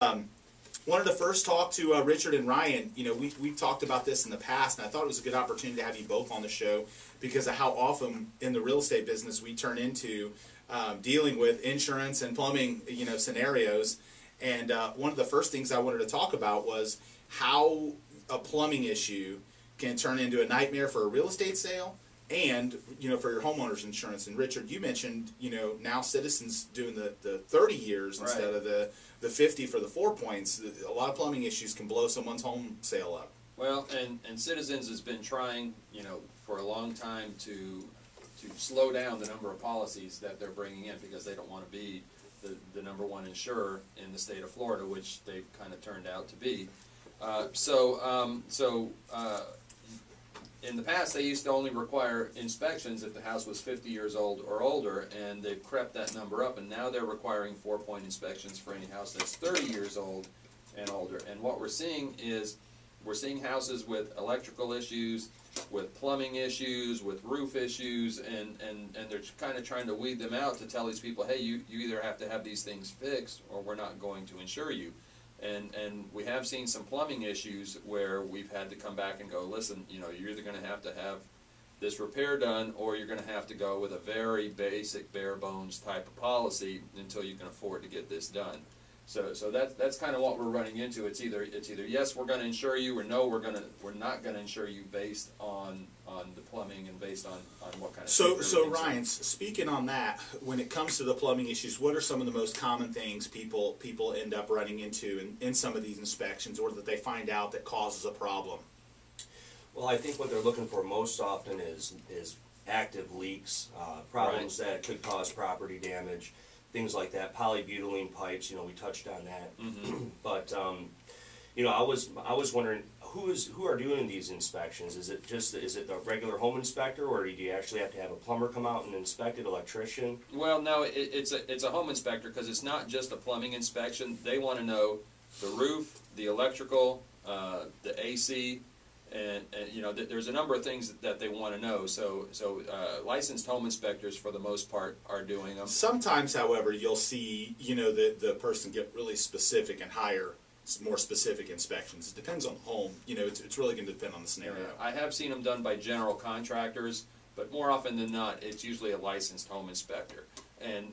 Wanted to first talk to Richard and Ryan. You know, we've talked about this in the past, and I thought it was a good opportunity to have you both on the show because of how often in the real estate business we turn into dealing with insurance and plumbing, scenarios. And one of the first things I wanted to talk about was how a plumbing issue can turn into a nightmare for a real estate sale and, for your homeowner's insurance. And Richard, you mentioned, now Citizens doing the 30 years Right. instead of the 50 for the 4 points. A lot of plumbing issues can blow someone's home sale up. Well, and Citizens has been trying, for a long time to slow down the number of policies that they're bringing in because they don't want to be the number one insurer in the state of Florida, which they've kind of turned out to be. In the past, they used to only require inspections if the house was 50 years old or older, and they've crept that number up, and now they're requiring 4-point inspections for any house that's 30 years old and older. And what we're seeing is we're seeing houses with electrical issues, with plumbing issues, with roof issues, and they're kind of trying to weed them out to tell these people, hey, you either have to have these things fixed or we're not going to insure you. And we have seen some plumbing issues where we've had to come back and go, listen, you're either going to have this repair done or you're going to have to go with a very basic, bare bones type of policy until you can afford to get this done. So that's kind of what we're running into. It's either yes, we're going to insure you, or no, we're not going to insure you based on the plumbing and based on what kind of. So Ryan, speaking on that, when it comes to the plumbing issues, what are some of the most common things people end up running into in some of these inspections, or that they find out that causes a problem? Well, I think what they're looking for most often is active leaks, problems that could cause property damage, things like that. Polybutylene pipes, we touched on that. Mm-hmm. But I was wondering who are doing these inspections? Is it the regular home inspector, or do you actually have to have a plumber come out and inspect it, electrician? Well, no, it's a home inspector, because it's not just a plumbing inspection. They want to know the roof, the electrical, the AC. And there's a number of things that they want to know. So licensed home inspectors, for the most part, are doing them. Sometimes, however, you'll see the person get really specific and hire more specific inspections. It depends on the home. It's really going to depend on the scenario. Yeah, I have seen them done by general contractors, but more often than not, it's usually a licensed home inspector. And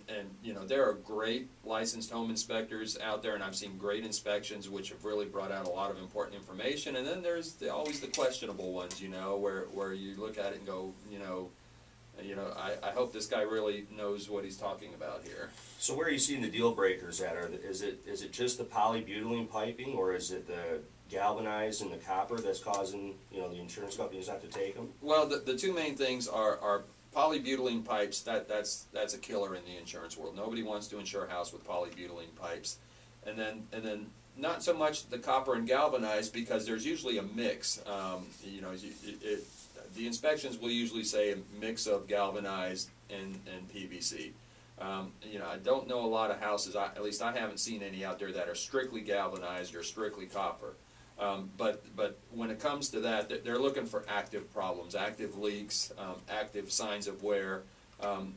there are great licensed home inspectors out there, and I've seen great inspections which have really brought out a lot of important information. And then there's always the questionable ones, where you look at it and go, I hope this guy really knows what he's talking about here. So where are you seeing the deal breakers at? Is it just the polybutylene piping, or is it the galvanized and the copper that's causing the insurance companies not to take them? Well, the two main things are polybutylene pipes. That's a killer in the insurance world. Nobody wants to insure a house with polybutylene pipes. And then not so much the copper and galvanized, because there's usually a mix. The inspections will usually say a mix of galvanized and PVC. I don't know a lot of houses, at least I haven't seen any out there, that are strictly galvanized or strictly copper. But when it comes to that, they're looking for active problems, active leaks, active signs of wear.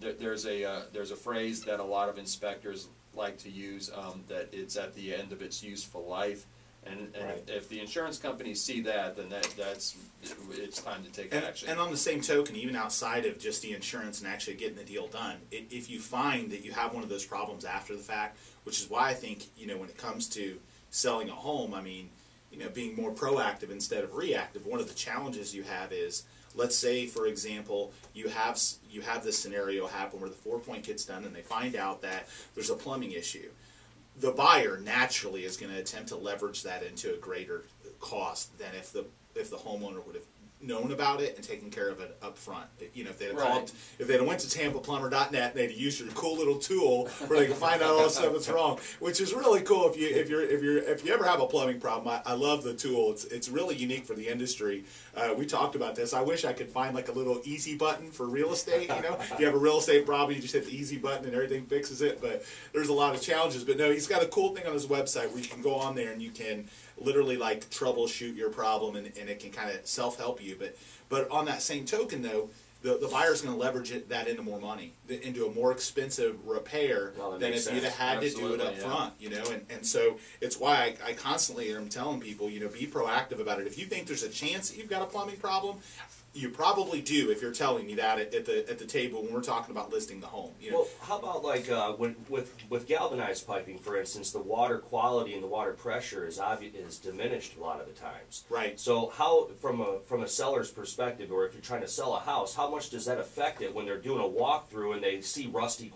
There's a phrase that a lot of inspectors like to use, that it's at the end of its useful life. And Right. if the insurance companies see that, then it's time to take action. And on the same token, even outside of just the insurance and actually getting the deal done, if you find that you have one of those problems after the fact, which is why I think, when it comes to selling a home, being more proactive instead of reactive, one of the challenges you have is, let's say, for example, you have this scenario happen where the 4-point gets done and they find out that there's a plumbing issue. The buyer naturally is going to attempt to leverage that into a greater cost than if the homeowner would have known about it and taken care of it up front. If they'd have called, if they'd have went to TampaPlumber.net and they'd used your cool little tool where they can find out all the stuff that's wrong, which is really cool. If you ever have a plumbing problem, I love the tool. It's really unique for the industry. We talked about this. I wish I could find like a little easy button for real estate. If you have a real estate problem, you just hit the easy button and everything fixes it. But there's a lot of challenges. But no, he's got a cool thing on his website where you can go on there and you can literally troubleshoot your problem, and it can kind of self-help you. But on that same token, though, the buyer's going to leverage that into more money, into a more expensive repair than if you'd have had to do it up front, you know. And so it's why I constantly am telling people, you know, be proactive about it. If you think there's a chance that you've got a plumbing problem, you probably do if you're telling me that at the table when we're talking about listing the home. You know? Well, how about like with galvanized piping, for instance, the water quality and the water pressure is diminished a lot of the times. Right. So how, from a seller's perspective, or if you're trying to sell a house, how much does that affect it when they're doing a walkthrough and they see rusty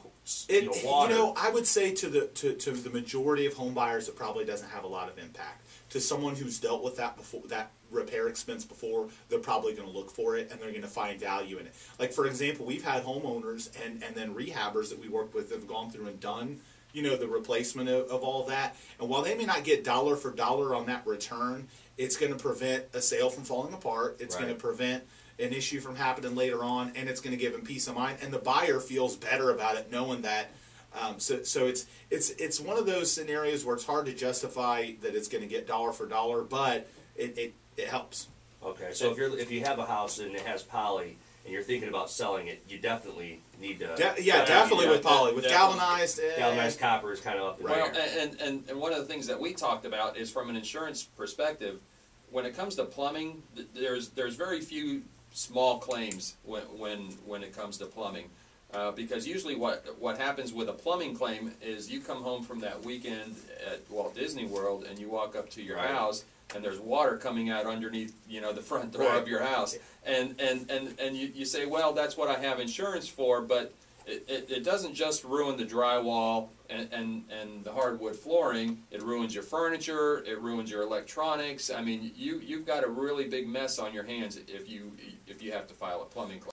water? You know, I would say to the majority of home buyers, it probably doesn't have a lot of impact. To someone who's dealt with that before, that repair expense before, they're probably going to look for it and they're going to find value in it. Like, for example, we've had homeowners and then rehabbers that we worked with that have gone through and done, you know, the replacement of all that. And while they may not get dollar for dollar on that return, it's going to prevent a sale from falling apart. It's going to prevent an issue from happening later on, and it's going to give them peace of mind. And the buyer feels better about it knowing that. So it's one of those scenarios where it's hard to justify that it's going to get dollar for dollar, but it helps. Okay, so if you have a house and it has poly and you're thinking about selling it, you definitely need to. Definitely with poly. With galvanized copper is kind of up in well, there. and one of the things that we talked about is from an insurance perspective. When it comes to plumbing, there's very few small claims when it comes to plumbing. Because usually what happens with a plumbing claim is you come home from that weekend at Walt Disney World and you walk up to your house and there's water coming out underneath, you know, the front door of your house, and you say, well, that's what I have insurance for, but it doesn't just ruin the drywall and the hardwood flooring. It ruins your furniture. It ruins your electronics. I mean, you've got a really big mess on your hands if you have to file a plumbing claim.